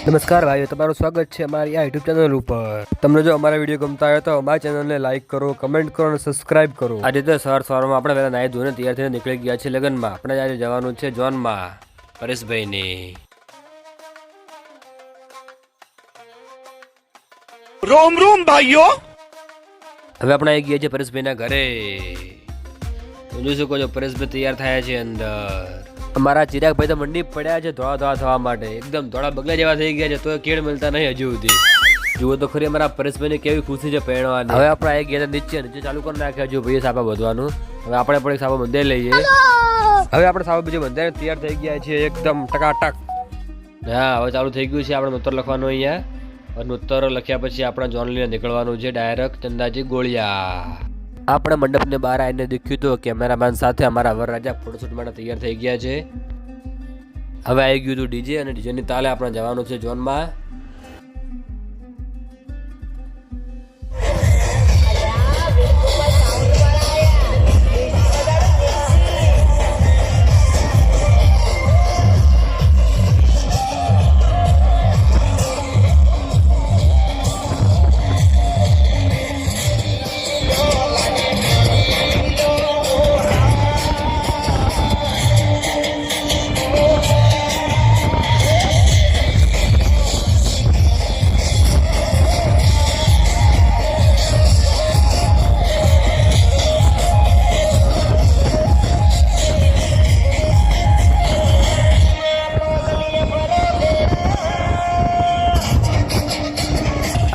નમસ્કાર ભાઈઓ, તમારું સ્વાગત છે અમારી આ યુટ્યુબ ચેનલ ઉપર। તમને જો અમારા વિડીયો ગમતા હોય તો અમારી ચેનલને લાઈક કરો, કમેન્ટ કરો અને સબસ્ક્રાઇબ કરો। આજે તો સવારમાં આપણે પહેલા નાહી ધોઈને તૈયાર થઈને નીકળી ગયા છે લગ્નમાં। આપણે આજે જવાનું છે જોનમાં પરેશભાઈને। રોમ રોમ ભાઈઓ। હવે આપણે આવી ગયા છે પરેશભાઈના ઘરે। જોઈ શકો છો પરેશભાઈ તૈયાર થયા છે અંદર। અમારા ચિરાગભાઈ તો મંડી પડ્યા છે ધોળા થવા માટે, એકદમ ધોળા બગલા જેવા થઈ ગયા છે, તો કેડ મળતા નહીં હજુ સુધી। જુઓ તો ખરી અમારા પરેશભાઈને કેવી ખુશી છે પહેરવાની। હવે આપણે આવી ગયા નીચે ચાલુ કરી નાખ્યા જો ભાઈ સાપા બધવાનું। હવે આપણે પણ એક સાપા બંધાઈ લઈએ। હવે આપણે સાપા બીજે બંધાઈને તૈયાર થઈ ગયા છીએ એકદમ ટકાટક। હા, હવે ચાલુ થઈ ગયું છે આપણે નોતર લખવાનું અહીંયા। અને નોતર લખ્યા પછી આપણે જોન લઈને નીકળવાનું છે ડાયરેક્ટ ચંદાજી ગોળિયા। આપણે મંડપને બહાર આવીને દેખ્યું તો કેમેરામેન સાથે અમારા વરરાજા ફોટોશૂટ માટે તૈયાર થઈ ગયા છે। હવે આવી ગયું હતું ડીજે અને ડીજેની તાલે આપણે જવાનું છે ઝોનમાં।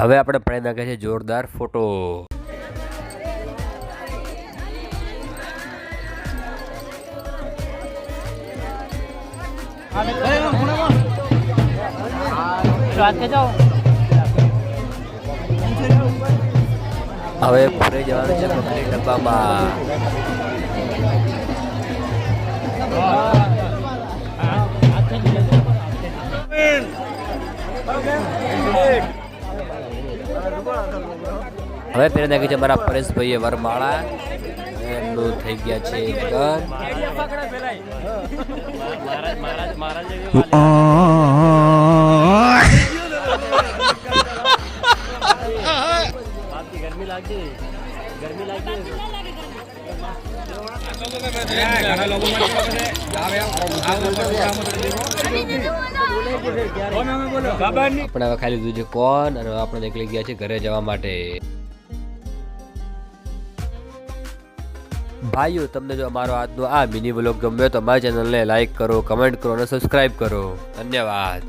હવે આપણે પાડી નાખ્યા છે જોરદાર ફોટો। હવે ફરે જવાનું છે પકડી ડબ્બામાં। હવે પહેરી નાખી છે મારા પરેશભાઈએ વરમાળા, એમનું થઈ ગયા છે આપણે હવે ખાલી લીધું છે કોણ અને આપણે નીકળી ગયા છે ઘરે જવા માટે। ભાઈઓ, તમને જો અમારો આજનો આ મિની વ્લોગ ગમ્યો તો અમારી ચેનલને લાઈક કરો, કમેન્ટ કરો અને સબસ્ક્રાઇબ કરો। ધન્યવાદ।